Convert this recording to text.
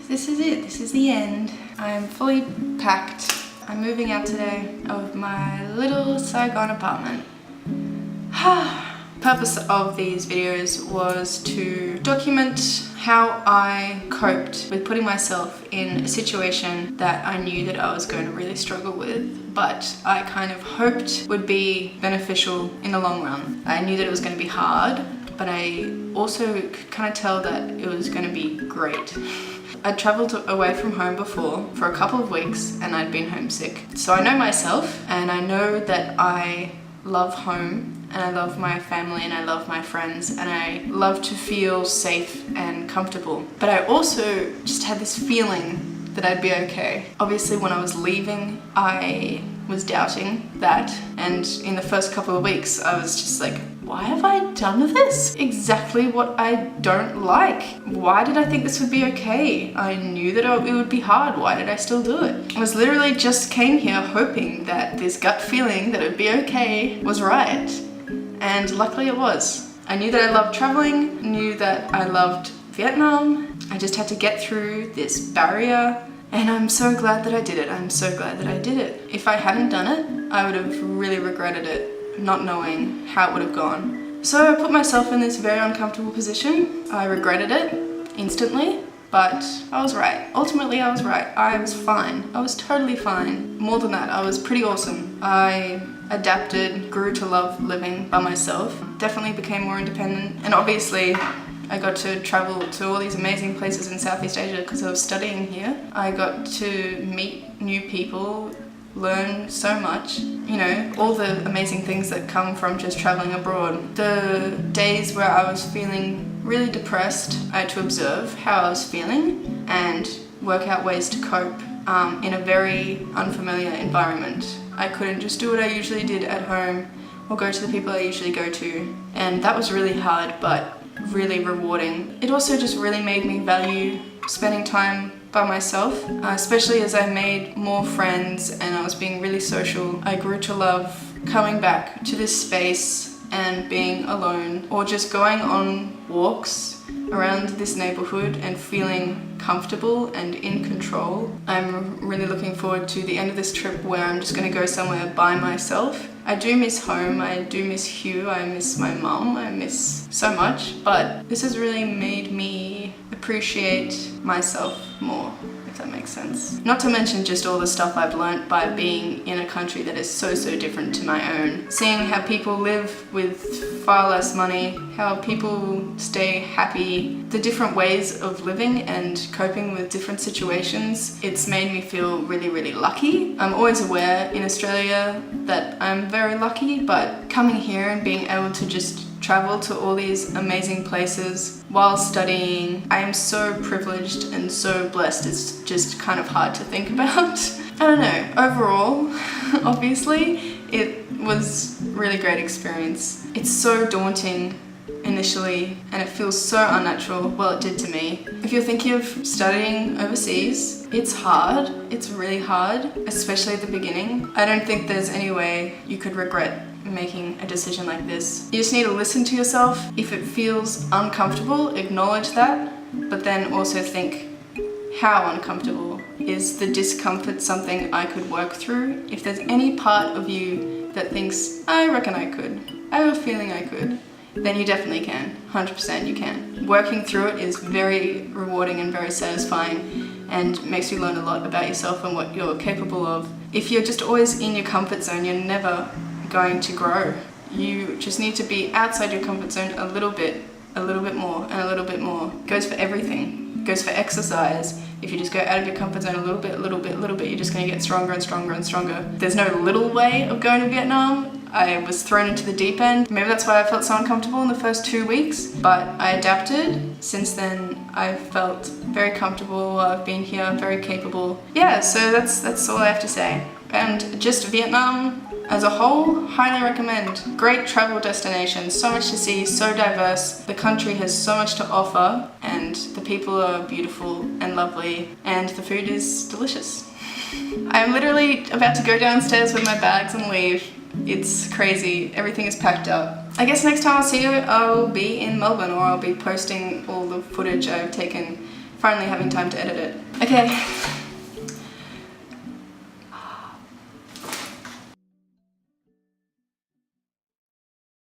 this is it. This is the end. I'm fully packed. I'm moving out today of my little Saigon apartment. Purpose of these videos was to document how I coped with putting myself in a situation that I knew that I was going to really struggle with, but I kind of hoped would be beneficial in the long run. I knew that it was going to be hard, but I also could kind of tell that it was going to be great. I'd travelled away from home before for a couple of weeks and I'd been homesick. So I know myself and I know that I love home and I love my family and I love my friends and I love to feel safe and comfortable. But I also just had this feeling that I'd be okay. Obviously when I was leaving, I was doubting that, and in the first couple of weeks I was just like, why have I done this? Exactly what I don't like. Why did I think this would be okay? I knew that it would be hard. Why did I still do it? I was literally just came here hoping that this gut feeling that it would be okay was right. And luckily it was. I knew that I loved traveling, knew that I loved Vietnam. I just had to get through this barrier. And I'm so glad that I did it. I'm so glad that I did it. If I hadn't done it, I would have really regretted it, not knowing how it would have gone. So I put myself in this very uncomfortable position. I regretted it instantly, but I was right. Ultimately, I was right. I was fine. I was totally fine. More than that, I was pretty awesome. I adapted, grew to love living by myself, definitely became more independent, and obviously I got to travel to all these amazing places in Southeast Asia because I was studying here. I got to meet new people, learn so much, you know, all the amazing things that come from just traveling abroad. The days where I was feeling really depressed, I had to observe how I was feeling and work out ways to cope in a very unfamiliar environment. I couldn't just do what I usually did at home or go to the people I usually go to, and that was really hard but really rewarding. It also just really made me value spending time by myself, especially as I made more friends and I was being really social. I grew to love coming back to this space and being alone, or just going on walks around this neighborhood and feeling comfortable and in control. I'm really looking forward to the end of this trip where I'm just going to go somewhere by myself. I do miss home, I do miss Hugh, I miss my mum, I miss so much, but this has really made me appreciate myself more, if that makes sense. Not to mention just all the stuff I've learnt by being in a country that is so different to my own. Seeing how people live with far less money, how people stay happy, the different ways of living and coping with different situations. It's made me feel really lucky. I'm always aware in Australia that I'm very lucky, but coming here and being able to just travel to all these amazing places while studying, I am so privileged and so blessed. It's just kind of hard to think about. I don't know, overall, obviously, it was a really great experience. It's so daunting initially and it feels so unnatural. Well, it did to me. If you're thinking of studying overseas, it's hard. It's really hard, especially at the beginning. I don't think there's any way you could regret making a decision like this. You just need to listen to yourself. If it feels uncomfortable, acknowledge that, but then also think, how uncomfortable? Is the discomfort something I could work through? If there's any part of you that thinks, I reckon I could, I have a feeling I could, then you definitely can. 100% you can. Working through it is very rewarding and very satisfying and makes you learn a lot about yourself and what you're capable of. If you're just always in your comfort zone, you're never going to grow. You just need to be outside your comfort zone a little bit more and a little bit more. It goes for everything. It goes for exercise. If you just go out of your comfort zone a little bit, you're just going to get stronger and stronger and stronger. There's no little way of going to Vietnam. I was thrown into the deep end. Maybe that's why I felt so uncomfortable in the first 2 weeks, but I adapted. Since then, I've felt very comfortable. I've been here, very capable. Yeah, so that's all I have to say. And just Vietnam as a whole, highly recommend. Great travel destination, so much to see, so diverse. The country has so much to offer and the people are beautiful and lovely and the food is delicious. I'm literally about to go downstairs with my bags and leave. It's crazy, everything is packed up. I guess next time I'll see you, I'll be in Melbourne, or I'll be posting all the footage I've taken finally having time to edit it. Okay,